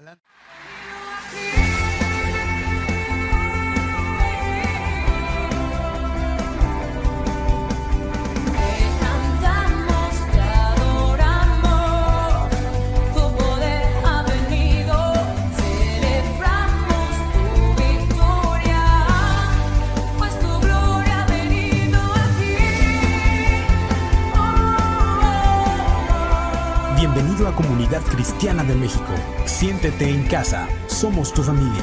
Adelante. Bienvenido a Comunidad Cristiana de México. Siéntete en casa, somos tu familia.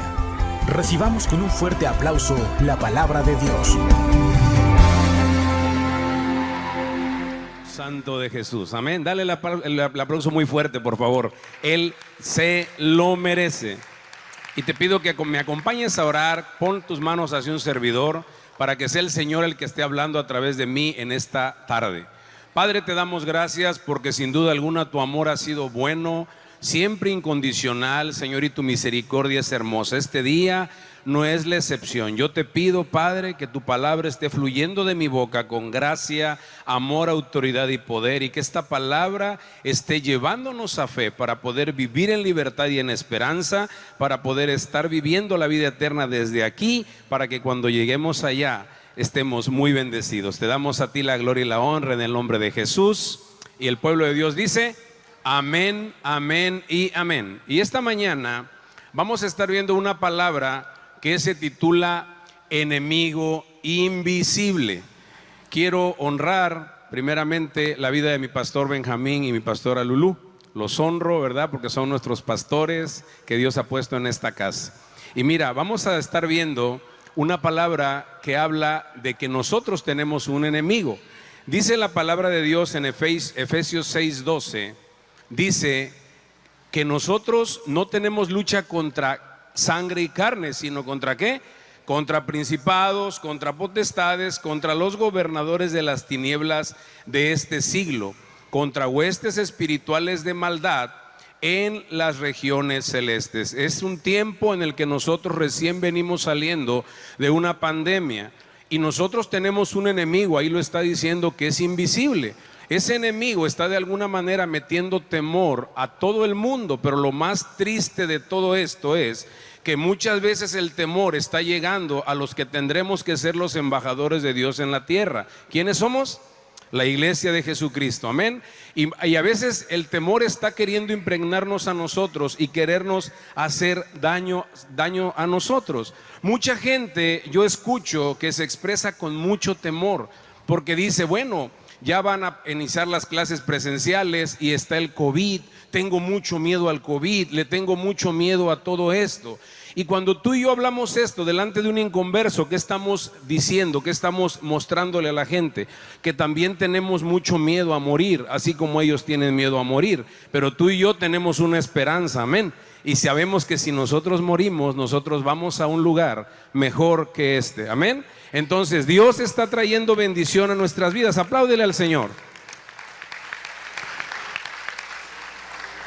Recibamos con un fuerte aplauso la palabra de Dios. Santo de Jesús, amén. Dale el aplauso muy fuerte, por favor. Él se lo merece. Y te pido que me acompañes a orar. Pon tus manos hacia un servidor para que sea el Señor el que esté hablando a través de mí en esta tarde. Padre, te damos gracias porque sin duda alguna tu amor ha sido bueno, siempre incondicional, Señor, y tu misericordia es hermosa. Este día no es la excepción. Yo te pido, Padre, que tu palabra esté fluyendo de mi boca con gracia, amor, autoridad y poder, y que esta palabra esté llevándonos a fe para poder vivir en libertad y en esperanza, para poder estar viviendo la vida eterna desde aquí, para que cuando lleguemos allá estemos muy bendecidos. Te damos a ti la gloria y la honra en el nombre de Jesús. Y el pueblo de Dios dice amén, amén y amén. Y esta mañana vamos a estar viendo una palabra que se titula enemigo invisible. Quiero honrar primeramente la vida de mi pastor Benjamín y mi pastora Lulú. Los honro, ¿verdad? Porque son nuestros pastores que Dios ha puesto en esta casa. Y mira, vamos a estar viendo una palabra que habla de que nosotros tenemos un enemigo. Dice la palabra de Dios en Efesios 6:12, dice que nosotros no tenemos lucha contra sangre y carne, sino contra ¿qué? Contra principados, contra potestades, contra los gobernadores de las tinieblas de este siglo, contra huestes espirituales de maldad en las regiones celestes. Es un tiempo en el que nosotros recién venimos saliendo de una pandemia y nosotros tenemos un enemigo, ahí lo está diciendo, que es invisible. Ese enemigo está de alguna manera metiendo temor a todo el mundo, pero lo más triste de todo esto es que muchas veces el temor está llegando a los que tendremos que ser los embajadores de Dios en la tierra. ¿Quiénes somos? La iglesia de Jesucristo, amén. Y a veces el temor está queriendo impregnarnos a nosotros y querernos hacer daño a nosotros. Mucha gente yo escucho que se expresa con mucho temor porque dice, bueno, ya van a iniciar las clases presenciales y está el COVID, tengo mucho miedo al COVID, le tengo mucho miedo a todo esto. Y cuando tú y yo hablamos esto delante de un inconverso, ¿qué estamos diciendo? ¿Qué estamos mostrándole a la gente? Que también tenemos mucho miedo a morir, así como ellos tienen miedo a morir. Pero tú y yo tenemos una esperanza, amén. Y sabemos que si nosotros morimos, nosotros vamos a un lugar mejor que este, amén. Entonces Dios está trayendo bendición a nuestras vidas. Apláudele al Señor.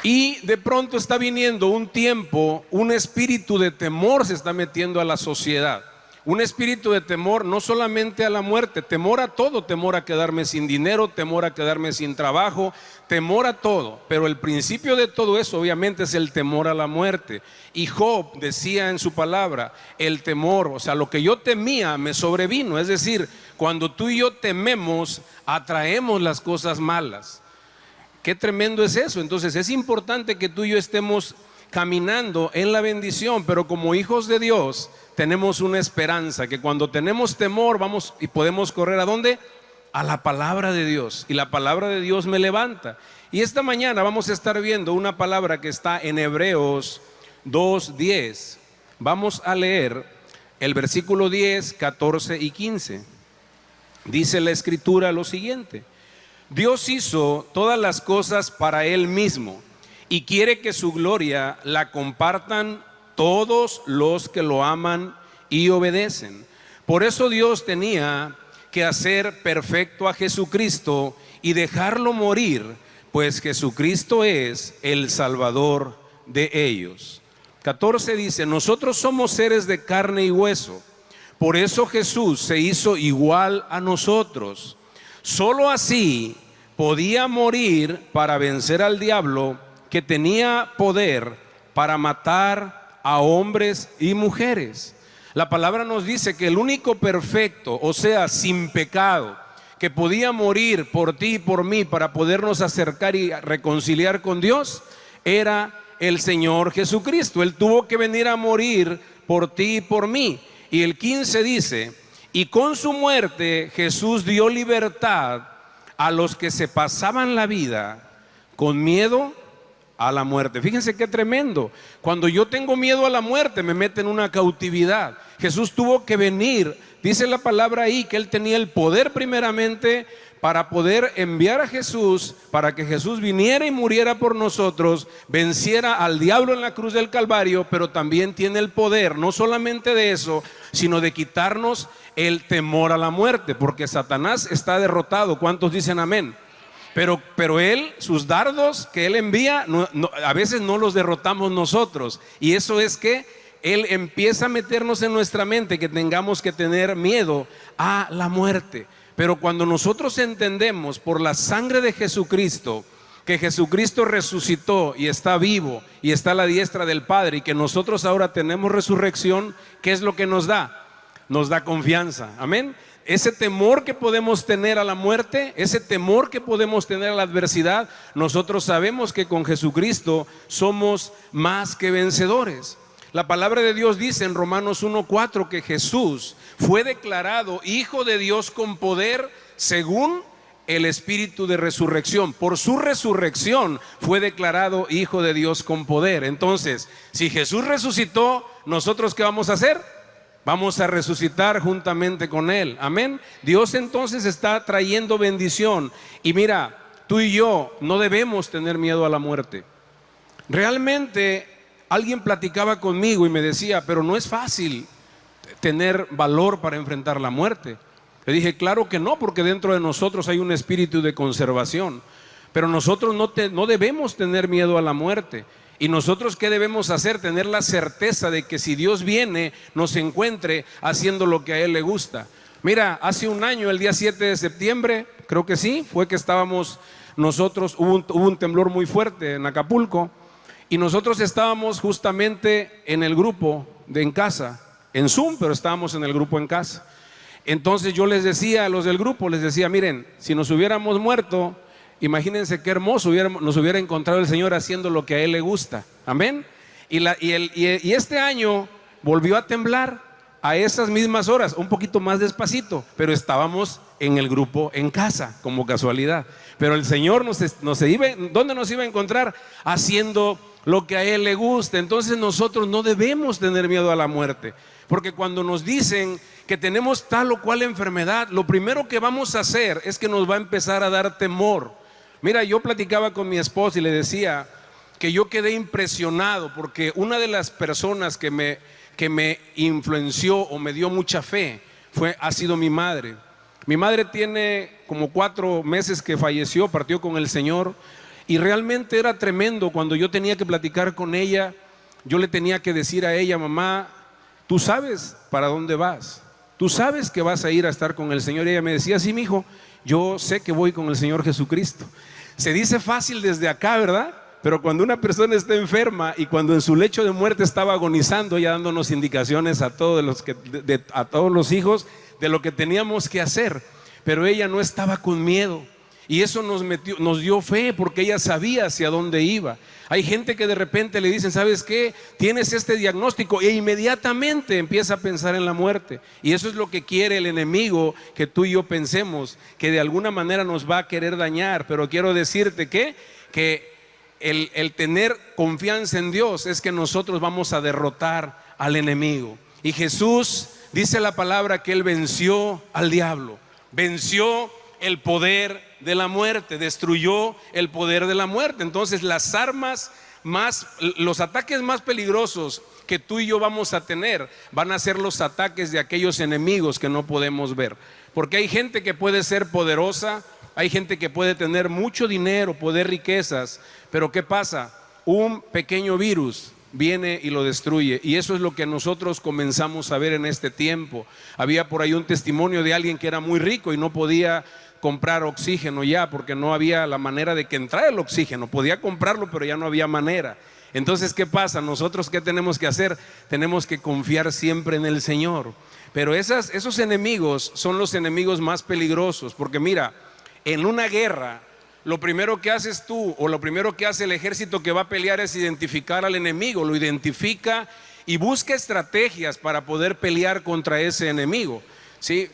Y de pronto está viniendo un tiempo, un espíritu de temor se está metiendo a la sociedad. Un espíritu de temor no solamente a la muerte, temor a todo, temor a quedarme sin dinero, temor a quedarme sin trabajo, temor a todo. Pero el principio de todo eso obviamente es el temor a la muerte. Y Job decía en su palabra, el temor, o sea, lo que yo temía me sobrevino. Es decir, cuando tú y yo tememos, atraemos las cosas malas. Qué tremendo es eso. Entonces es importante que tú y yo estemos caminando en la bendición, pero como hijos de Dios tenemos una esperanza, que cuando tenemos temor vamos y podemos correr ¿a dónde? A la palabra de Dios, y la palabra de Dios me levanta. Y esta mañana vamos a estar viendo una palabra que está en Hebreos 2:10. Vamos a leer el versículo 10, 14 y 15. Dice la escritura lo siguiente: Dios hizo todas las cosas para Él mismo y quiere que su gloria la compartan todos los que lo aman y obedecen. Por eso Dios tenía que hacer perfecto a Jesucristo y dejarlo morir, pues Jesucristo es el Salvador de ellos. 14 dice, nosotros somos seres de carne y hueso, por eso Jesús se hizo igual a nosotros. Solo así podía morir para vencer al diablo, que tenía poder para matar a hombres y mujeres. La palabra nos dice que el único perfecto, o sea, sin pecado, que podía morir por ti y por mí para podernos acercar y reconciliar con Dios, era el Señor Jesucristo. Él tuvo que venir a morir por ti y por mí. Y el 15 dice: y con su muerte Jesús dio libertad a los que se pasaban la vida con miedo a la muerte. Fíjense qué tremendo. Cuando yo tengo miedo a la muerte, me mete en una cautividad. Jesús tuvo que venir. Dice la palabra ahí que Él tenía el poder primeramente para poder enviar a Jesús, para que Jesús viniera y muriera por nosotros, venciera al diablo en la cruz del Calvario, pero también tiene el poder, no solamente de eso, sino de quitarnos el temor a la muerte, porque Satanás está derrotado. ¿Cuántos dicen amén? Pero Él, sus dardos que Él envía, a veces no los derrotamos nosotros. Y eso es que Él empieza a meternos en nuestra mente que tengamos que tener miedo a la muerte. Pero cuando nosotros entendemos por la sangre de Jesucristo que Jesucristo resucitó y está vivo y está a la diestra del Padre, y que nosotros ahora tenemos resurrección, ¿qué es lo que nos da? Nos da confianza, amén. Ese temor que podemos tener a la muerte, ese temor que podemos tener a la adversidad, nosotros sabemos que con Jesucristo somos más que vencedores. La palabra de Dios dice en Romanos 1:4 que Jesús fue declarado Hijo de Dios con poder según el Espíritu de resurrección. Por su resurrección fue declarado Hijo de Dios con poder. Entonces, si Jesús resucitó, ¿nosotros qué vamos a hacer? Vamos a resucitar juntamente con Él, amén. Dios entonces está trayendo bendición. Y mira, tú y yo no debemos tener miedo a la muerte. Realmente alguien platicaba conmigo y me decía: pero no es fácil tener valor para enfrentar la muerte. Le dije: claro que no, porque dentro de nosotros hay un espíritu de conservación. Pero nosotros no debemos tener miedo a la muerte. ¿Y nosotros qué debemos hacer? Tener la certeza de que si Dios viene, nos encuentre haciendo lo que a Él le gusta. Mira, hace un año, el día 7 de septiembre, creo que sí, fue que estábamos nosotros, hubo un temblor muy fuerte en Acapulco, y nosotros estábamos justamente en el grupo en casa, en Zoom, pero estábamos en el grupo en casa. Entonces yo les decía a los del grupo, les decía: miren, si nos hubiéramos muerto, imagínense qué hermoso nos hubiera encontrado el Señor haciendo lo que a Él le gusta, amén. Y este año volvió a temblar a esas mismas horas, un poquito más despacito, pero estábamos en el grupo en casa, como casualidad. Pero el Señor ¿dónde nos iba a encontrar? Haciendo lo que a Él le gusta. Entonces nosotros no debemos tener miedo a la muerte, porque cuando nos dicen que tenemos tal o cual enfermedad, lo primero que vamos a hacer es que nos va a empezar a dar temor. Mira, yo platicaba con mi esposa y le decía que yo quedé impresionado, porque una de las personas que me influenció o me dio mucha fe ha sido mi madre. Mi madre tiene como 4 meses que falleció, partió con el Señor, y realmente era tremendo. Cuando yo tenía que platicar con ella, yo le tenía que decir a ella: mamá, tú sabes para dónde vas, tú sabes que vas a ir a estar con el Señor. Y ella me decía: sí, mijo, yo sé que voy con el Señor Jesucristo. Se dice fácil desde acá, ¿verdad? Pero cuando una persona está enferma y cuando en su lecho de muerte estaba agonizando, ya dándonos indicaciones a todos los hijos de lo que teníamos que hacer, pero ella no estaba con miedo. Y eso nos dio fe, porque ella sabía hacia dónde iba. Hay gente que de repente le dicen: ¿sabes qué? Tienes este diagnóstico, e inmediatamente empieza a pensar en la muerte. Y eso es lo que quiere el enemigo, que tú y yo pensemos que de alguna manera nos va a querer dañar. Pero quiero decirte que el tener confianza en Dios es que nosotros vamos a derrotar al enemigo. Y Jesús, dice la palabra, que Él venció al diablo, venció el poder de la muerte, destruyó el poder de la muerte. Entonces los ataques más peligrosos que tú y yo vamos a tener van a ser los ataques de aquellos enemigos que no podemos ver. Porque hay gente que puede ser poderosa, hay gente que puede tener mucho dinero, poder, riquezas, pero ¿qué pasa? Un pequeño virus viene y lo destruye. Y eso es lo que nosotros comenzamos a ver en este tiempo. Había por ahí un testimonio de alguien que era muy rico y no podía comprar oxígeno ya, porque no había la manera de que entrara el oxígeno. Podía comprarlo, pero ya no había manera. Entonces, ¿qué pasa? Nosotros, ¿qué tenemos que hacer? Tenemos que confiar siempre en el Señor. Pero esos enemigos son los enemigos más peligrosos, porque mira, en una guerra, lo primero que haces tú o lo primero que hace el ejército que va a pelear es identificar al enemigo, lo identifica y busca estrategias para poder pelear contra ese enemigo, ¿sí?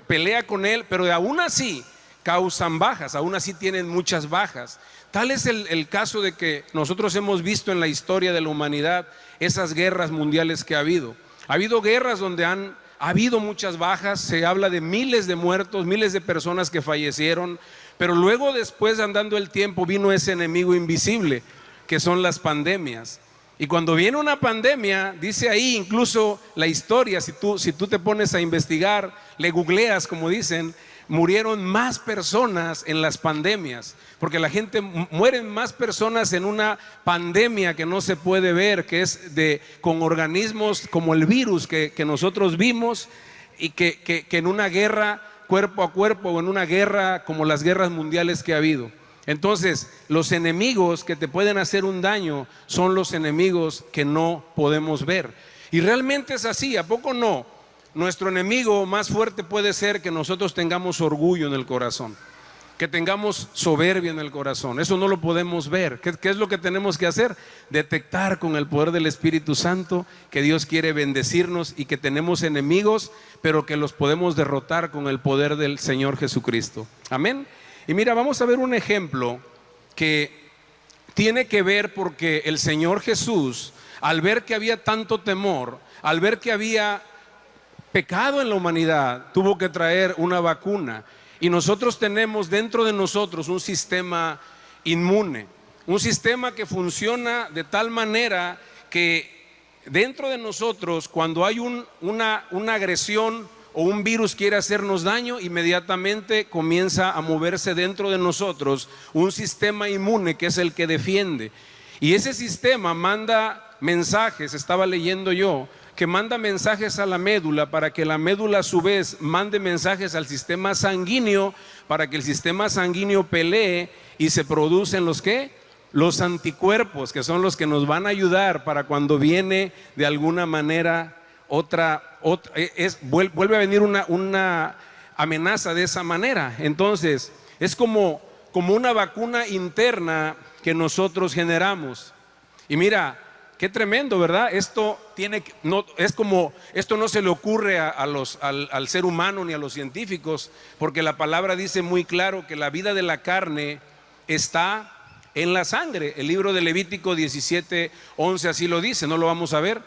Pelea con él, pero aún así causan bajas, aún así tienen muchas bajas. Tal es el caso de que nosotros hemos visto en la historia de la humanidad esas guerras mundiales que ha habido. Ha habido guerras donde ha habido muchas bajas, se habla de miles de muertos, miles de personas que fallecieron, pero luego después, andando el tiempo, vino ese enemigo invisible, que son las pandemias. Y cuando viene una pandemia, dice ahí incluso la historia, si tú te pones a investigar, le googleas como dicen, murieron más personas en las pandemias, porque la gente mueren más personas en una pandemia que no se puede ver, que es con organismos como el virus que nosotros vimos, y que en una guerra cuerpo a cuerpo, o en una guerra como las guerras mundiales que ha habido. Entonces, los enemigos que te pueden hacer un daño son los enemigos que no podemos ver. Y realmente es así, ¿a poco no? Nuestro enemigo más fuerte puede ser que nosotros tengamos orgullo en el corazón, que tengamos soberbia en el corazón. Eso no lo podemos ver. ¿Qué es lo que tenemos que hacer? Detectar con el poder del Espíritu Santo que Dios quiere bendecirnos y que tenemos enemigos, pero que los podemos derrotar con el poder del Señor Jesucristo. Amén. Y mira, vamos a ver un ejemplo que tiene que ver, porque el Señor Jesús, al ver que había tanto temor, al ver que había pecado en la humanidad, tuvo que traer una vacuna. Y nosotros tenemos dentro de nosotros un sistema inmune, un sistema que funciona de tal manera que dentro de nosotros, cuando hay una agresión o un virus quiere hacernos daño, inmediatamente comienza a moverse dentro de nosotros un sistema inmune que es el que defiende. Y ese sistema manda mensajes, estaba leyendo yo, que manda mensajes a la médula para que la médula a su vez mande mensajes al sistema sanguíneo, para que el sistema sanguíneo pelee y se producen los ¿qué? Los anticuerpos, que son los que nos van a ayudar para cuando viene de alguna manera vuelve a venir una amenaza de esa manera. Entonces es como una vacuna interna que nosotros generamos. Y mira, qué tremendo, ¿verdad? Esto no se le ocurre al ser humano ni a los científicos, porque la palabra dice muy claro que la vida de la carne está en la sangre. El libro de Levítico 17:11 así lo dice, no lo vamos a ver,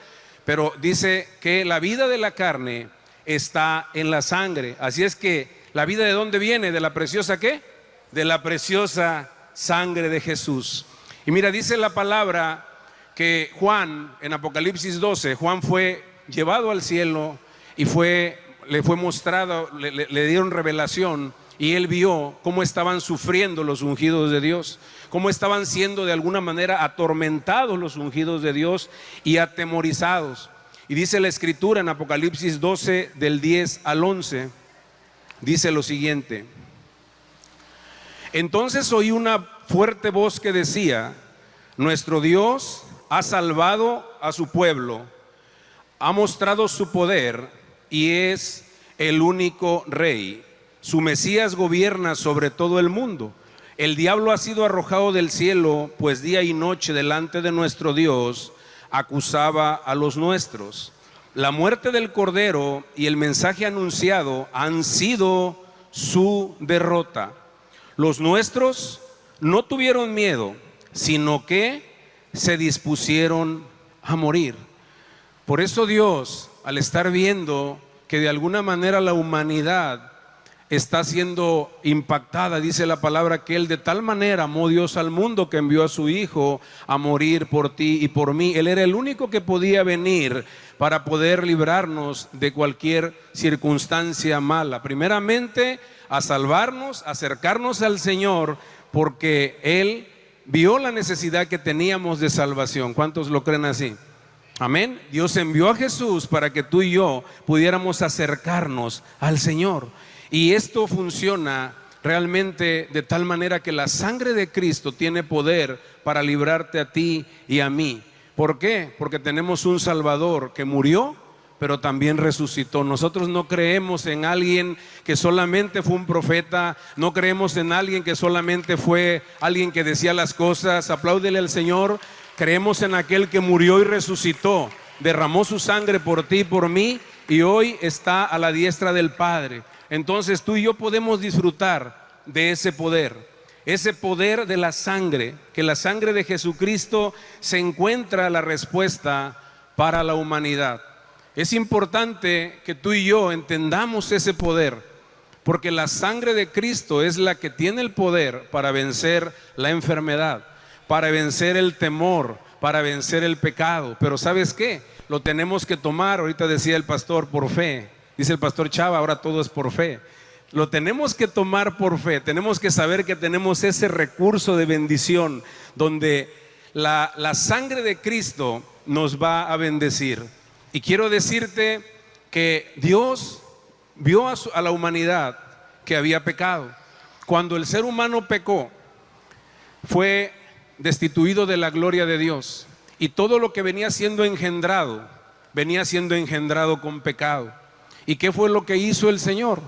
pero dice que la vida de la carne está en la sangre. Así es que la vida, ¿de dónde viene? ¿De la preciosa qué? De la preciosa sangre de Jesús. Y mira, dice la palabra que Juan, en Apocalipsis 12, Juan fue llevado al cielo y le fue mostrado, le dieron revelación, y él vio cómo estaban sufriendo los ungidos de Dios, cómo estaban siendo de alguna manera atormentados los ungidos de Dios y atemorizados. Y dice la Escritura en Apocalipsis 12, del 10 al 11, dice lo siguiente: entonces oí una fuerte voz que decía: nuestro Dios ha salvado a su pueblo, ha mostrado su poder y es el único rey. Su Mesías gobierna sobre todo el mundo. El diablo ha sido arrojado del cielo, pues día y noche delante de nuestro Dios acusaba a los nuestros. La muerte del Cordero y el mensaje anunciado han sido su derrota. Los nuestros no tuvieron miedo, sino que se dispusieron a morir. Por eso Dios, al estar viendo que de alguna manera la humanidad está siendo impactada, dice la palabra que Él de tal manera amó Dios al mundo que envió a su Hijo a morir por ti y por mí. Él era el único que podía venir para poder librarnos de cualquier circunstancia mala. Primeramente, a salvarnos, acercarnos al Señor, porque Él vio la necesidad que teníamos de salvación. ¿Cuántos lo creen así? Amén. Dios envió a Jesús para que tú y yo pudiéramos acercarnos al Señor. Y esto funciona realmente de tal manera que la sangre de Cristo tiene poder para librarte a ti y a mí. ¿Por qué? Porque tenemos un Salvador que murió, pero también resucitó. Nosotros no creemos en alguien que solamente fue un profeta, no creemos en alguien que solamente fue alguien que decía las cosas. Apláudele al Señor. Creemos en aquel que murió y resucitó, derramó su sangre por ti y por mí, y hoy está a la diestra del Padre. Entonces tú y yo podemos disfrutar de ese poder de la sangre, que la sangre de Jesucristo se encuentra la respuesta para la humanidad. Es importante que tú y yo entendamos ese poder, porque la sangre de Cristo es la que tiene el poder para vencer la enfermedad, para vencer el temor, para vencer el pecado. Pero ¿sabes qué? Lo tenemos que tomar, ahorita decía el pastor, por fe. Dice el pastor Chava, ahora todo es por fe. Lo tenemos que tomar por fe. Tenemos que saber que tenemos ese recurso de bendición donde la sangre de Cristo nos va a bendecir. Y quiero decirte que Dios vio a la humanidad que había pecado. Cuando el ser humano pecó, fue destituido de la gloria de Dios, y todo lo que venía siendo engendrado con pecado. ¿Y qué fue lo que hizo el Señor?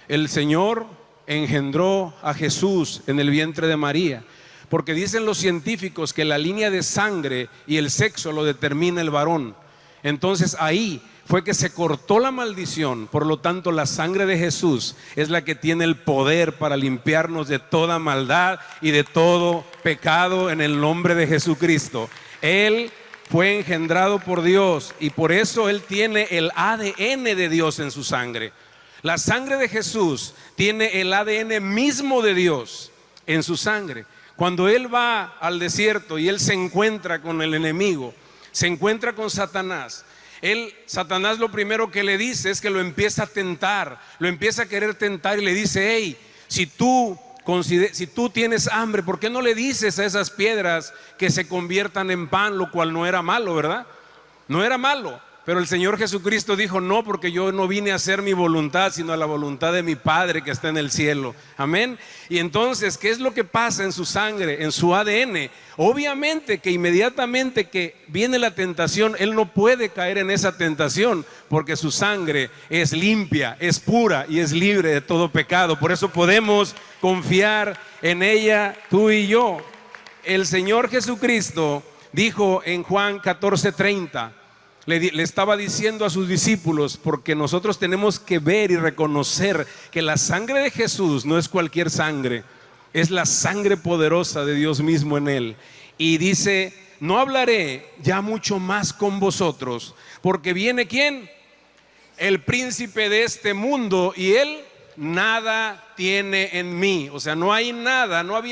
El Señor engendró a Jesús en el vientre de María, porque dicen los científicos que la línea de sangre y el sexo lo determina el varón. Entonces ahí fue que se cortó la maldición. Por lo tanto, la sangre de Jesús es la que tiene el poder para limpiarnos de toda maldad y de todo pecado en el nombre de Jesucristo. Él fue engendrado por Dios y por eso Él tiene el ADN de Dios en su sangre. La sangre de Jesús tiene el ADN mismo de Dios en su sangre. Cuando Él va al desierto y Él se encuentra con el enemigo, se encuentra con Satanás, Satanás lo primero que le dice es que lo empieza a tentar, lo empieza a querer tentar y le dice: hey, si tú tienes hambre, ¿por qué no le dices a esas piedras que se conviertan en pan? Lo cual no era malo, ¿verdad? No era malo. Pero el Señor Jesucristo dijo: no, porque yo no vine a hacer mi voluntad, sino a la voluntad de mi Padre que está en el cielo. Amén. Y entonces, ¿qué es lo que pasa en su sangre, en su ADN? Obviamente que inmediatamente que viene la tentación, Él no puede caer en esa tentación, porque su sangre es limpia, es pura y es libre de todo pecado. Por eso podemos confiar en ella, tú y yo. El Señor Jesucristo dijo en Juan 14:30, le estaba diciendo a sus discípulos, porque nosotros tenemos que ver y reconocer que la sangre de Jesús no es cualquier sangre, es la sangre poderosa de Dios mismo en Él. Y dice: no hablaré ya mucho más con vosotros, porque viene ¿quién? El príncipe de este mundo, y él nada tiene en mí. O sea, no había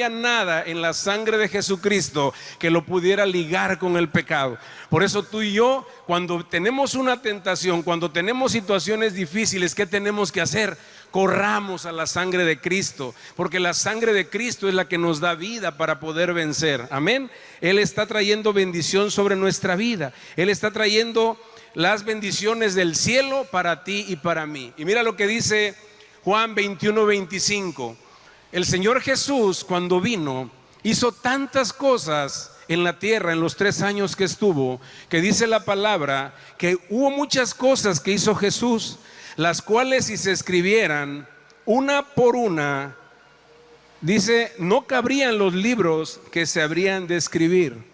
nada en la sangre de Jesucristo que lo pudiera ligar con el pecado. Por eso tú y yo, cuando tenemos una tentación, cuando tenemos situaciones difíciles, ¿qué tenemos que hacer? Corramos a la sangre de Cristo, porque la sangre de Cristo es la que nos da vida para poder vencer. Amén. Él está trayendo bendición sobre nuestra vida. Él está trayendo las bendiciones del cielo para ti y para mí. Y mira lo que dice Juan 21:25. El Señor Jesús, cuando vino, hizo tantas cosas en la tierra en los 3 años que estuvo, que dice la palabra que hubo muchas cosas que hizo Jesús, las cuales si se escribieran una por una, dice, no cabrían los libros que se habrían de escribir.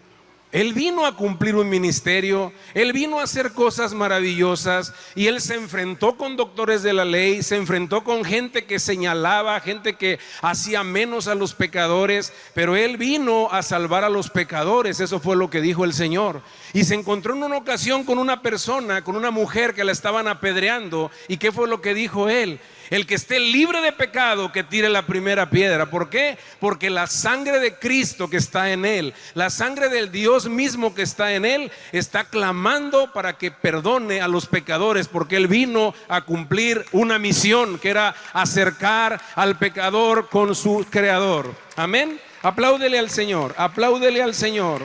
Él vino a cumplir un ministerio, Él vino a hacer cosas maravillosas, y Él se enfrentó con doctores de la ley, se enfrentó con gente que señalaba, gente que hacía menos a los pecadores, pero Él vino a salvar a los pecadores. Eso fue lo que dijo el Señor. Y se encontró en una ocasión con una persona, con una mujer que la estaban apedreando. ¿Y qué fue lo que dijo Él? El que esté libre de pecado, que tire la primera piedra. ¿Por qué? Porque la sangre de Cristo que está en Él, la sangre del Dios mismo que está en Él, está clamando para que perdone a los pecadores, porque Él vino a cumplir una misión, que era acercar al pecador con su Creador. Amén. Apláudele al Señor, apláudele al Señor.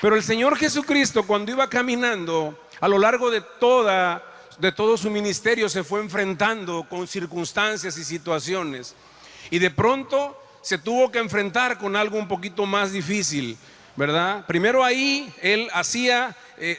Pero el Señor Jesucristo, cuando iba caminando a lo largo de toda de todo su ministerio se fue enfrentando con circunstancias y situaciones. Y de pronto se tuvo que enfrentar con algo un poquito más difícil, ¿verdad? Primero ahí él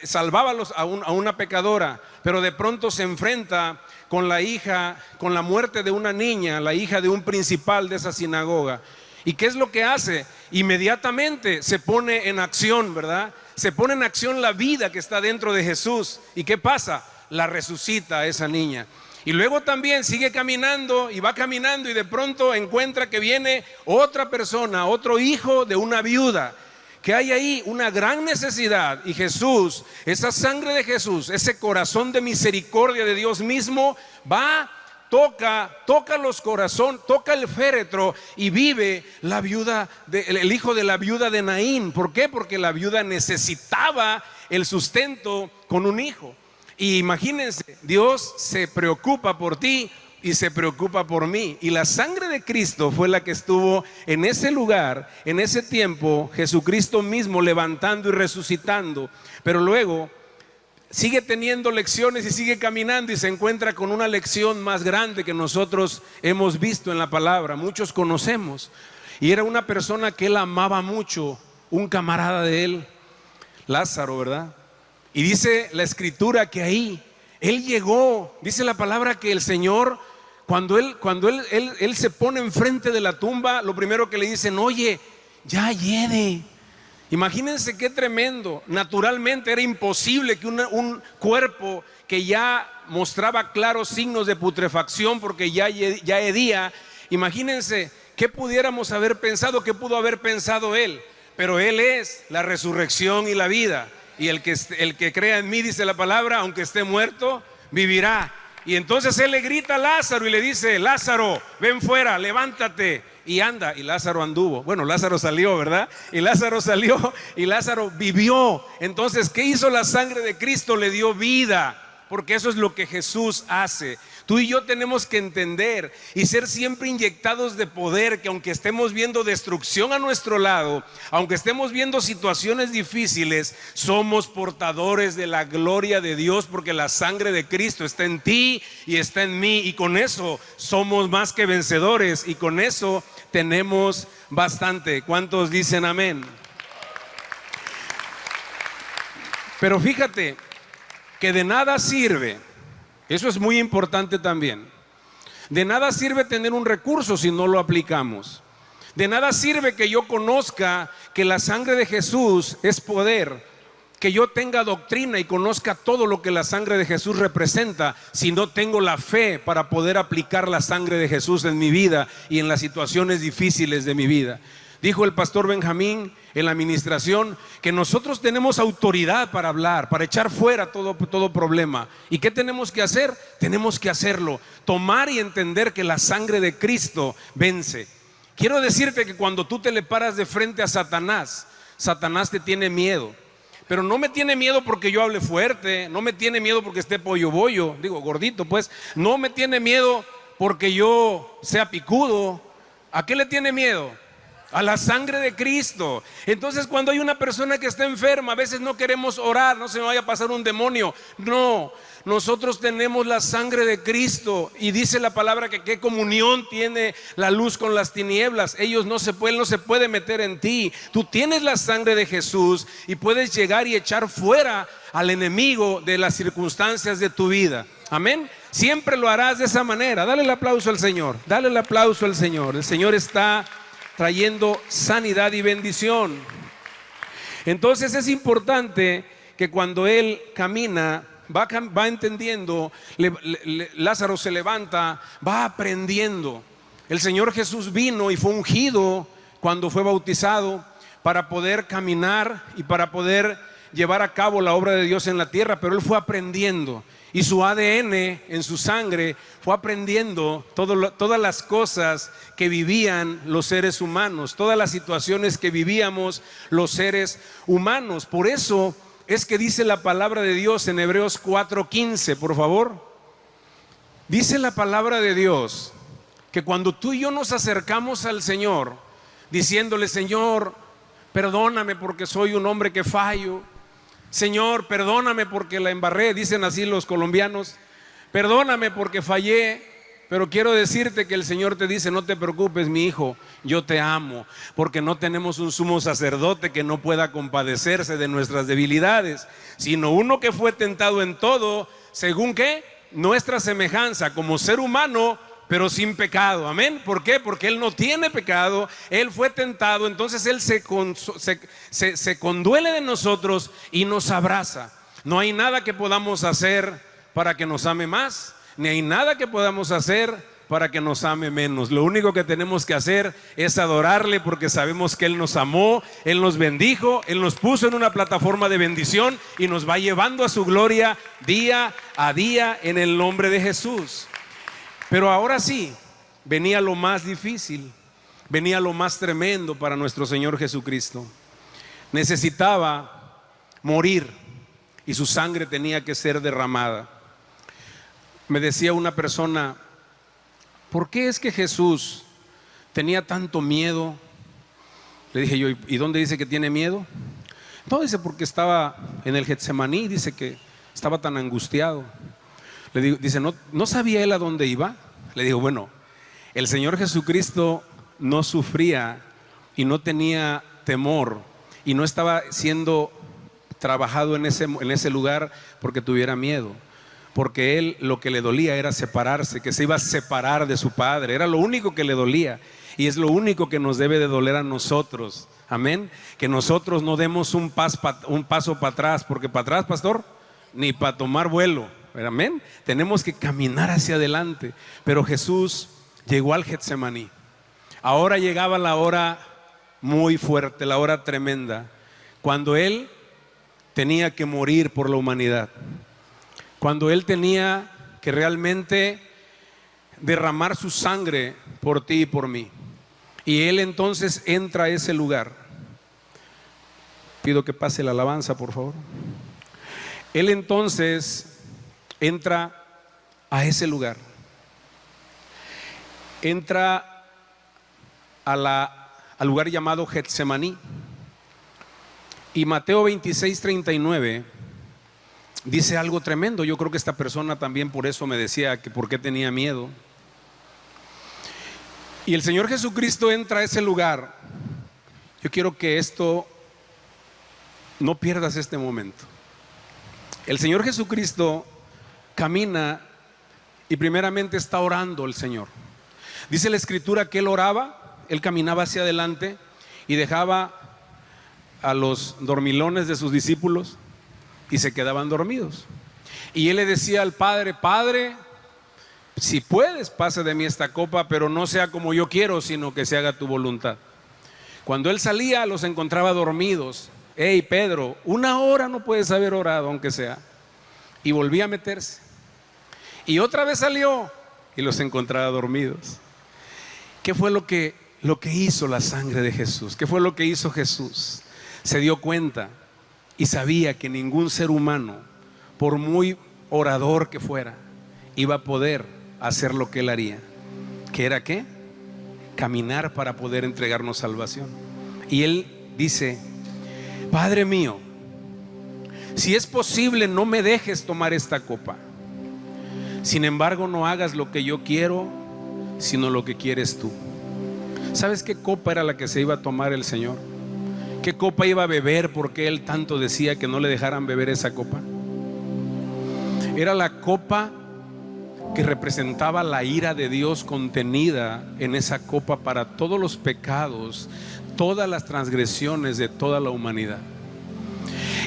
salvaba a una pecadora, pero de pronto se enfrenta con la muerte de una niña, la hija de un principal de esa sinagoga. ¿Y qué es lo que hace? Inmediatamente se pone en acción, ¿verdad? Se pone en acción la vida que está dentro de Jesús. ¿Y qué pasa? La resucita a esa niña. Y luego también sigue caminando y va caminando y de pronto encuentra que viene otra persona, otro hijo de una viuda, que hay ahí una gran necesidad. Y Jesús, esa sangre de Jesús, ese corazón de misericordia de Dios mismo, va, toca los corazones, toca el féretro y vive el hijo de la viuda de Naín. ¿Por qué? Porque la viuda necesitaba el sustento con un hijo. Y imagínense, Dios se preocupa por ti y se preocupa por mí. Y la sangre de Cristo fue la que estuvo en ese lugar, en ese tiempo, Jesucristo mismo levantando y resucitando. Pero luego sigue teniendo lecciones y sigue caminando y se encuentra con una lección más grande que nosotros hemos visto en la palabra, muchos conocemos. Y era una persona que él amaba mucho, un camarada de él, Lázaro, ¿verdad? Y dice la escritura que ahí él llegó, dice la palabra que el Señor, cuando él se pone enfrente de la tumba, lo primero que le dicen: oye, ya hiede. Imagínense qué tremendo. Naturalmente era imposible que un cuerpo que ya mostraba claros signos de putrefacción porque ya hedía, imagínense qué pudiéramos haber pensado, qué pudo haber pensado él. Pero él es la resurrección y la vida. Y el que crea en mí, dice la palabra, aunque esté muerto, vivirá. Y entonces él le grita a Lázaro y le dice: Lázaro, ven fuera, levántate y anda. Y Lázaro anduvo. Bueno, Lázaro salió, ¿verdad? Y Lázaro salió y Lázaro vivió. Entonces, ¿qué hizo la sangre de Cristo? Le dio vida. Porque eso es lo que Jesús hace. Tú y yo tenemos que entender y ser siempre inyectados de poder, que aunque estemos viendo destrucción a nuestro lado, aunque estemos viendo situaciones difíciles, somos portadores de la gloria de Dios, porque la sangre de Cristo está en ti y está en mí, y con eso somos más que vencedores, y con eso tenemos bastante. ¿Cuántos dicen amén? Pero fíjate que de nada sirve, eso es muy importante también, de nada sirve tener un recurso si no lo aplicamos. De nada sirve que yo conozca que la sangre de Jesús es poder, que yo tenga doctrina y conozca todo lo que la sangre de Jesús representa, si no tengo la fe para poder aplicar la sangre de Jesús en mi vida y en las situaciones difíciles de mi vida. Dijo el pastor Benjamín en la administración que nosotros tenemos autoridad para hablar, para echar fuera todo problema. ¿Y qué tenemos que hacer? Tenemos que hacerlo, tomar y entender que la sangre de Cristo vence. Quiero decirte que cuando tú te le paras de frente a Satanás, Satanás te tiene miedo. Pero no me tiene miedo porque yo hable fuerte, no me tiene miedo porque esté gordito pues. No me tiene miedo porque yo sea picudo. ¿A qué le tiene miedo? A la sangre de Cristo. Entonces, cuando hay una persona que está enferma, a veces no queremos orar, no se me vaya a pasar un demonio. No, nosotros tenemos la sangre de Cristo, y dice la palabra que qué comunión tiene la luz con las tinieblas. Él no se puede meter en ti. Tú tienes la sangre de Jesús y puedes llegar y echar fuera al enemigo de las circunstancias de tu vida. Amén. Siempre lo harás de esa manera. Dale el aplauso al Señor. Dale el aplauso al Señor. El Señor está trayendo sanidad y bendición. Entonces es importante que cuando él camina, va entendiendo, Lázaro se levanta, va aprendiendo. El Señor Jesús vino y fue ungido cuando fue bautizado para poder caminar y para poder llevar a cabo la obra de Dios en la tierra, pero él fue aprendiendo. Y su ADN en su sangre fue aprendiendo todas las cosas que vivían los seres humanos, todas las situaciones que vivíamos los seres humanos. Por eso es que dice la palabra de Dios en Hebreos 4:15, por favor. Dice la palabra de Dios que cuando tú y yo nos acercamos al Señor, diciéndole: Señor, perdóname porque soy un hombre que fallo. Señor, perdóname porque la embarré, dicen así los colombianos. Perdóname porque fallé, pero quiero decirte que el Señor te dice: no te preocupes, mi hijo, yo te amo, porque no tenemos un sumo sacerdote que no pueda compadecerse de nuestras debilidades, sino uno que fue tentado en todo, según ¿qué? Nuestra semejanza, como ser humano, pero sin pecado. Amén. ¿Por qué? Porque Él no tiene pecado, Él fue tentado, entonces Él se conduele de nosotros y nos abraza. No hay nada que podamos hacer para que nos ame más, ni hay nada que podamos hacer para que nos ame menos. Lo único que tenemos que hacer es adorarle, porque sabemos que Él nos amó, Él nos bendijo, Él nos puso en una plataforma de bendición y nos va llevando a su gloria día a día en el nombre de Jesús. Pero ahora sí, venía lo más difícil, venía lo más tremendo para nuestro Señor Jesucristo. Necesitaba morir y su sangre tenía que ser derramada. Me decía una persona: ¿por qué es que Jesús tenía tanto miedo? Le dije yo: ¿y dónde dice que tiene miedo? No, dice, porque estaba en el Getsemaní, dice que estaba tan angustiado. Le digo, dice, ¿no sabía él a dónde iba? Le digo, bueno, el Señor Jesucristo no sufría y no tenía temor y no estaba siendo trabajado en ese lugar porque tuviera miedo. Porque él, lo que le dolía era separarse, que se iba a separar de su Padre. Era lo único que le dolía, y es lo único que nos debe de doler a nosotros. Amén. Que nosotros no demos un paso para atrás, porque para atrás, pastor, ni para tomar vuelo. Amén. Tenemos que caminar hacia adelante. Pero Jesús llegó al Getsemaní. Ahora llegaba la hora muy fuerte, la hora tremenda, cuando Él tenía que morir por la humanidad. Cuando Él tenía que realmente derramar su sangre por ti y por mí. Y Él entonces entra a ese lugar. Pido que pase la alabanza, por favor. Él entonces entra a ese lugar. Entra al lugar llamado Getsemaní. Y Mateo 26:39 dice algo tremendo. Yo creo que esta persona también por eso me decía que por qué tenía miedo. Y el Señor Jesucristo entra a ese lugar. Yo quiero que no pierdas este momento. El Señor Jesucristo camina y primeramente está orando el Señor. Dice la Escritura que Él oraba, Él caminaba hacia adelante y dejaba a los dormilones de sus discípulos y se quedaban dormidos. Y Él le decía al Padre: Padre, si puedes, pasa de mí esta copa, pero no sea como yo quiero, sino que se haga tu voluntad. Cuando Él salía, los encontraba dormidos. Hey, Pedro, 1 hora no puedes haber orado, aunque sea. Y volvía a meterse. Y otra vez salió y los encontraba dormidos. ¿Qué fue lo que hizo la sangre de Jesús? ¿Qué fue lo que hizo Jesús? Se dio cuenta y sabía que ningún ser humano, por muy orador que fuera, iba a poder hacer lo que Él haría. ¿Qué era qué? Caminar para poder entregarnos salvación. Y Él dice: Padre mío, si es posible, no me dejes tomar esta copa. Sin embargo, no hagas lo que yo quiero, sino lo que quieres tú. ¿Sabes qué copa era la que se iba a tomar el Señor? ¿Qué copa iba a beber? Porque Él tanto decía que no le dejaran beber esa copa. Era la copa que representaba la ira de Dios contenida en esa copa para todos los pecados, todas las transgresiones de toda la humanidad.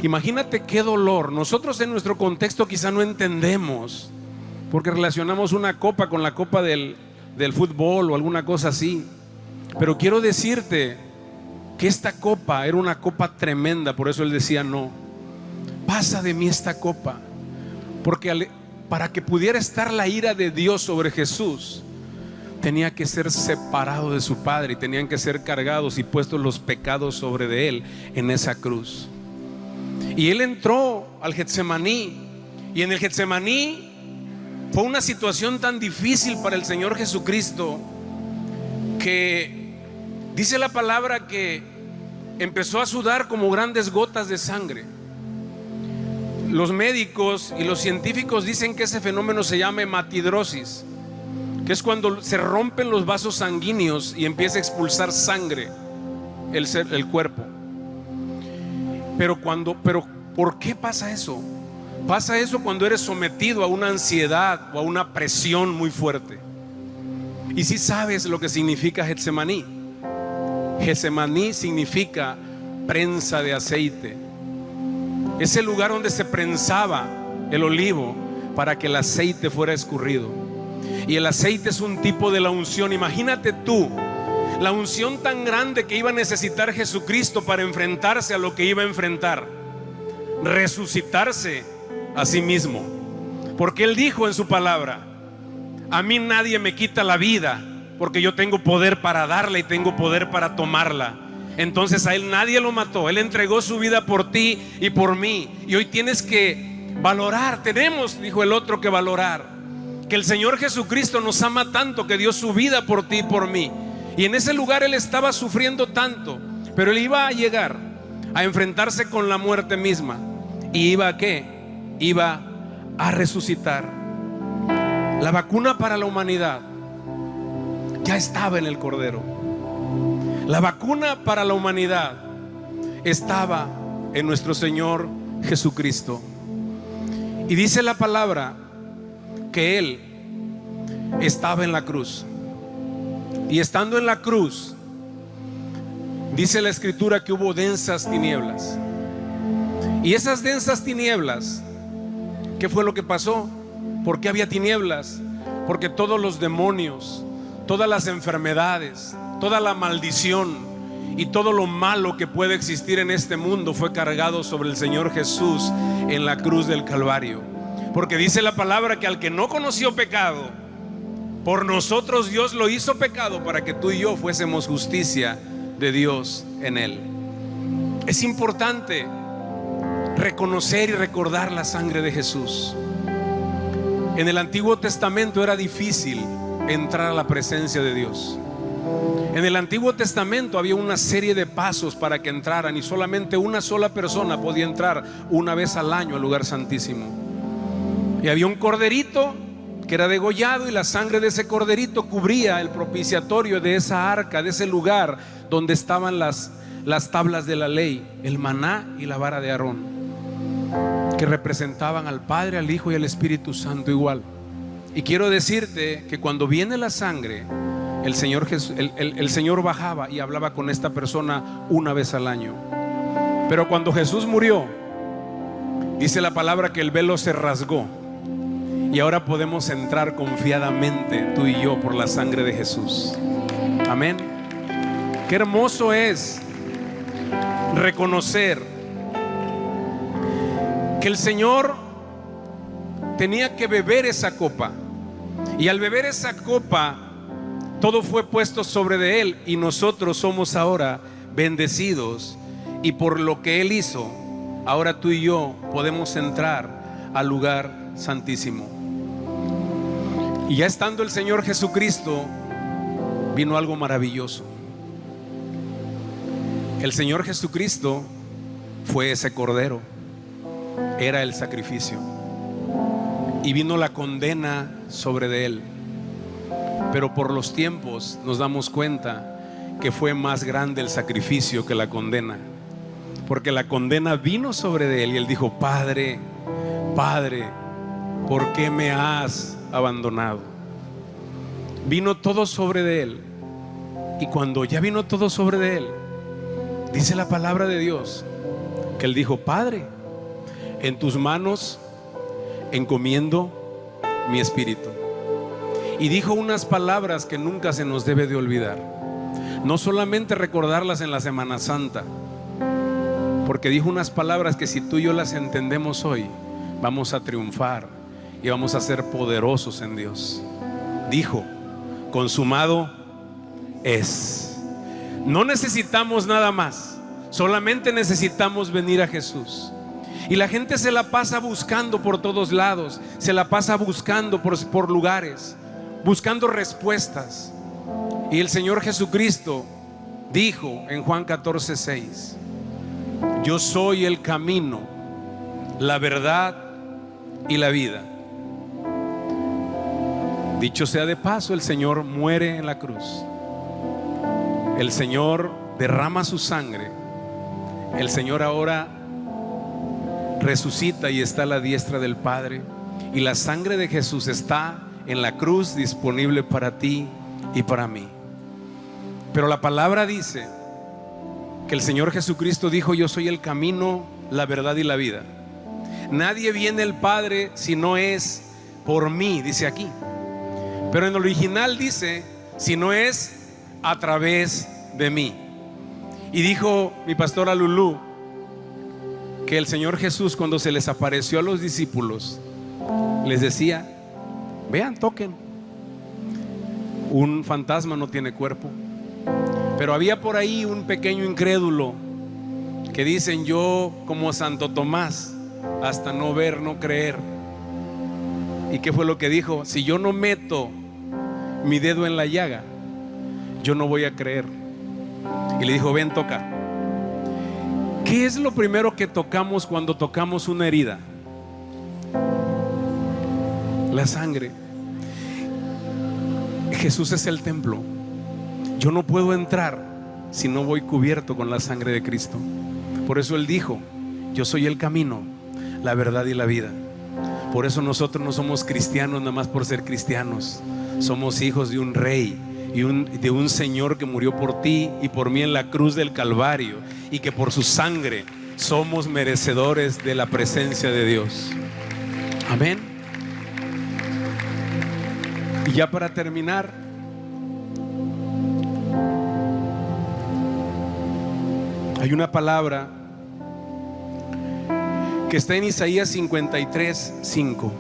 Imagínate qué dolor. Nosotros en nuestro contexto quizá no entendemos, porque relacionamos una copa con la copa del fútbol o alguna cosa así. Pero quiero decirte que esta copa era una copa tremenda. Por eso Él decía: no, pasa de mí esta copa. Porque para que pudiera estar la ira de Dios sobre Jesús, tenía que ser separado de su Padre, y tenían que ser cargados y puestos los pecados sobre de Él en esa cruz. Y Él entró al Getsemaní, y en el Getsemaní fue una situación tan difícil para el Señor Jesucristo que dice la palabra que empezó a sudar como grandes gotas de sangre. Los médicos y los científicos dicen que ese fenómeno se llama hematidrosis, que es cuando se rompen los vasos sanguíneos y empieza a expulsar sangre el cuerpo. Pero ¿por qué pasa eso? Pasa eso cuando eres sometido a una ansiedad o a una presión muy fuerte. Y si sabes lo que significa Getsemaní. Getsemaní significa prensa de aceite. Es el lugar donde se prensaba el olivo para que el aceite fuera escurrido. Y el aceite es un tipo de la unción. Imagínate tú la unción tan grande que iba a necesitar Jesucristo para enfrentarse a lo que iba a enfrentar: resucitarse a sí mismo. Porque Él dijo en su palabra: a mí nadie me quita la vida, porque yo tengo poder para darla y tengo poder para tomarla. Entonces a Él nadie lo mató. Él entregó su vida por ti y por mí. Y hoy tienes que valorar, tenemos, dijo el otro, que valorar que el Señor Jesucristo nos ama tanto que dio su vida por ti y por mí. Y en ese lugar Él estaba sufriendo tanto, pero Él iba a llegar a enfrentarse con la muerte misma. ¿Y iba a qué? Iba a resucitar. La vacuna para la humanidad ya estaba en el Cordero. La vacuna para la humanidad estaba en nuestro Señor Jesucristo. Y dice la palabra que Él estaba en la cruz. Y estando en la cruz, dice la Escritura que hubo densas tinieblas. Y esas densas tinieblas, ¿qué fue lo que pasó? ¿Por qué había tinieblas? Porque todos los demonios, todas las enfermedades, toda la maldición y todo lo malo que puede existir en este mundo fue cargado sobre el Señor Jesús en la cruz del Calvario. Porque dice la palabra que al que no conoció pecado, por nosotros Dios lo hizo pecado para que tú y yo fuésemos justicia de Dios en Él. Es importante reconocer y recordar la sangre de Jesús. En el Antiguo Testamento era difícil entrar a la presencia de Dios. En el Antiguo Testamento había una serie de pasos para que entraran, y solamente una sola persona podía entrar una vez al año al lugar santísimo. Y había un corderito que era degollado, y la sangre de ese corderito cubría el propiciatorio de esa arca, de ese lugar donde estaban las tablas de la ley, el maná y la vara de Aarón, que representaban al Padre, al Hijo y al Espíritu Santo igual. Y quiero decirte que cuando viene la sangre, el Señor bajaba y hablaba con esta persona una vez al año. Pero cuando Jesús murió, dice la palabra que el velo se rasgó, y ahora podemos entrar confiadamente tú y yo por la sangre de Jesús. Amén. Qué hermoso es reconocer que el Señor tenía que beber esa copa, y al beber esa copa todo fue puesto sobre de Él, y nosotros somos ahora bendecidos, y por lo que Él hizo, ahora tú y yo podemos entrar al lugar santísimo. Y ya estando el Señor Jesucristo, vino algo maravilloso. El Señor Jesucristo fue ese cordero, era el sacrificio, y vino la condena sobre de Él. Pero por los tiempos nos damos cuenta que fue más grande el sacrificio que la condena, porque la condena vino sobre de Él, y Él dijo: Padre, Padre, ¿por qué me has abandonado? Vino todo sobre de Él. Y cuando ya vino todo sobre de Él, dice la palabra de Dios que Él dijo: Padre, en tus manos encomiendo mi espíritu. Y dijo unas palabras que nunca se nos debe de olvidar. No solamente recordarlas en la Semana Santa, porque dijo unas palabras que si tú y yo las entendemos hoy, vamos a triunfar y vamos a ser poderosos en Dios. Dijo: consumado es. No necesitamos nada más, solamente necesitamos venir a Jesús. Y la gente se la pasa buscando por todos lados, se la pasa buscando por lugares, buscando respuestas. Y el Señor Jesucristo dijo en Juan 14:6: yo soy el camino, la verdad y la vida. Dicho sea de paso, el Señor muere en la cruz. El Señor derrama su sangre. El Señor ahora resucita y está a la diestra del Padre. Y la sangre de Jesús está en la cruz disponible para ti y para mí. Pero la palabra dice que el Señor Jesucristo dijo: yo soy el camino, la verdad y la vida. Nadie viene al Padre si no es por mí, dice aquí. Pero en el original dice: si no es a través de mí. Y dijo mi pastora Lulú que el Señor Jesús, cuando se les apareció a los discípulos, les decía: vean, toquen. Un fantasma no tiene cuerpo. Pero había por ahí un pequeño incrédulo que dicen: yo, como Santo Tomás, hasta no ver, no creer. ¿Y qué fue lo que dijo? Si yo no meto mi dedo en la llaga, yo no voy a creer. Y le dijo: ven, toca. ¿Qué es lo primero que tocamos cuando tocamos una herida? La sangre. Jesús es el templo. Yo no puedo entrar si no voy cubierto con la sangre de Cristo. Por eso Él dijo: yo soy el camino, la verdad y la vida. Por eso nosotros no somos cristianos nada más por ser cristianos. Somos hijos de un rey y de un Señor que murió por ti y por mí en la cruz del Calvario, y que por su sangre somos merecedores de la presencia de Dios. Amén. Y ya para terminar, hay una palabra que está en Isaías 53:5.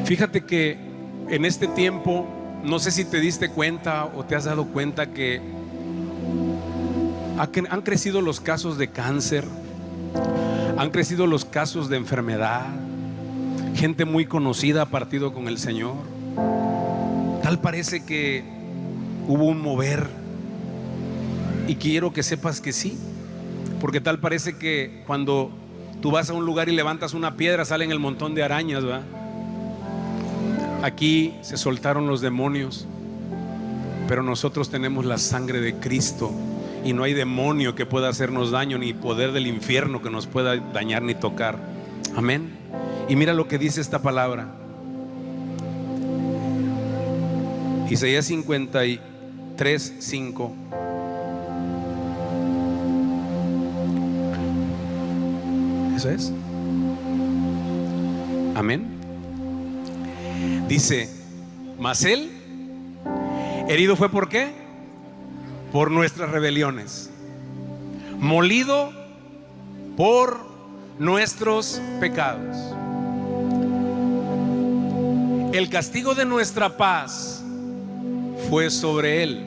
Fíjate que en este tiempo, no sé si te diste cuenta o te has dado cuenta que han crecido los casos de cáncer, han crecido los casos de enfermedad. Gente muy conocida ha partido con el Señor. Tal parece que hubo un mover, y quiero que sepas que sí, porque tal parece que cuando tú vas a un lugar y levantas una piedra, salen el montón de arañas, ¿verdad? Aquí se soltaron los demonios, pero nosotros tenemos la sangre de Cristo, y no hay demonio que pueda hacernos daño, ni poder del infierno que nos pueda dañar ni tocar. Amén. Y mira lo que dice esta palabra. Isaías 53:5. Eso es. Amén. Dice: mas Él herido fue, ¿por qué? Por nuestras rebeliones, molido por nuestros pecados. El castigo de nuestra paz fue sobre Él.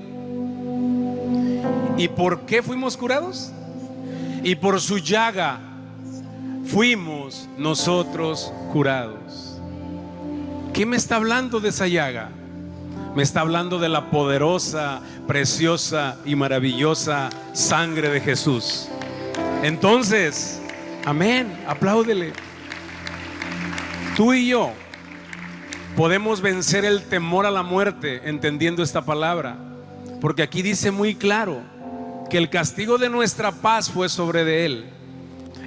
¿Y por qué fuimos curados? Y por su llaga fuimos nosotros curados. ¿Qué me está hablando de esa llaga? Me está hablando de la poderosa, preciosa y maravillosa sangre de Jesús. Entonces, amén, apláudele. Tú y yo podemos vencer el temor a la muerte entendiendo esta palabra, porque aquí dice muy claro que el castigo de nuestra paz fue sobre de Él.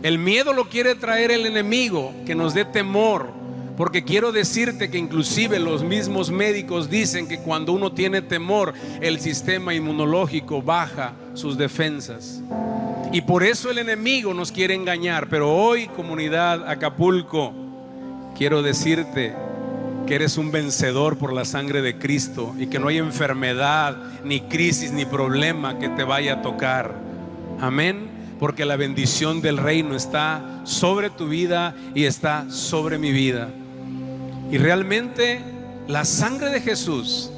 El miedo lo quiere traer el enemigo, que nos dé temor. Porque quiero decirte que inclusive los mismos médicos dicen que cuando uno tiene temor, el sistema inmunológico baja sus defensas. Y por eso el enemigo nos quiere engañar. Pero hoy, comunidad Acapulco, quiero decirte que eres un vencedor por la sangre de Cristo, y que no hay enfermedad, ni crisis, ni problema que te vaya a tocar. Amén. Porque la bendición del reino está sobre tu vida y está sobre mi vida. Y realmente la sangre de Jesús,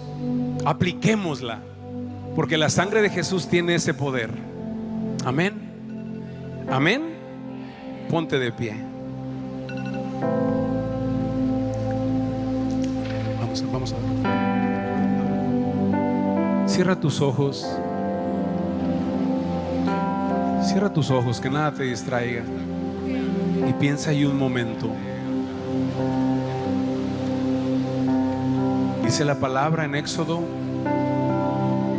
apliquémosla, porque la sangre de Jesús tiene ese poder. Amén. Amén. Ponte de pie. Vamos a ver. Cierra tus ojos. Cierra tus ojos, que nada te distraiga, y piensa ahí un momento. Dice la palabra en Éxodo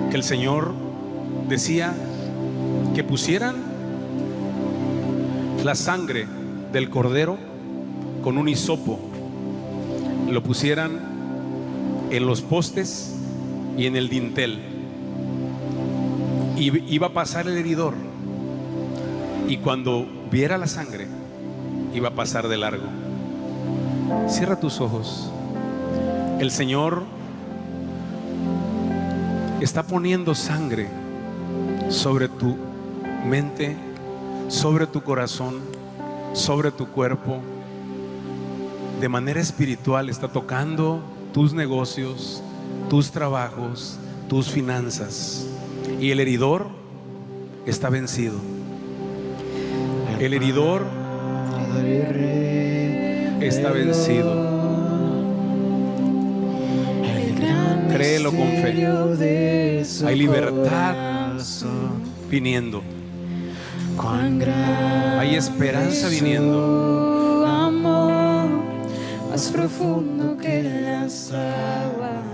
que el Señor decía que pusieran la sangre del cordero con un hisopo, lo pusieran en los postes y en el dintel, y iba a pasar el heridor, y cuando viera la sangre iba a pasar de largo. Cierra tus ojos. El Señor está poniendo sangre sobre tu mente, sobre tu corazón, sobre tu cuerpo. De manera espiritual está tocando tus negocios, tus trabajos, tus finanzas. Y el heridor está vencido. El heridor está vencido. Créelo con fe. Hay libertad viniendo. Hay esperanza viniendo. Amor más profundo que las aguas.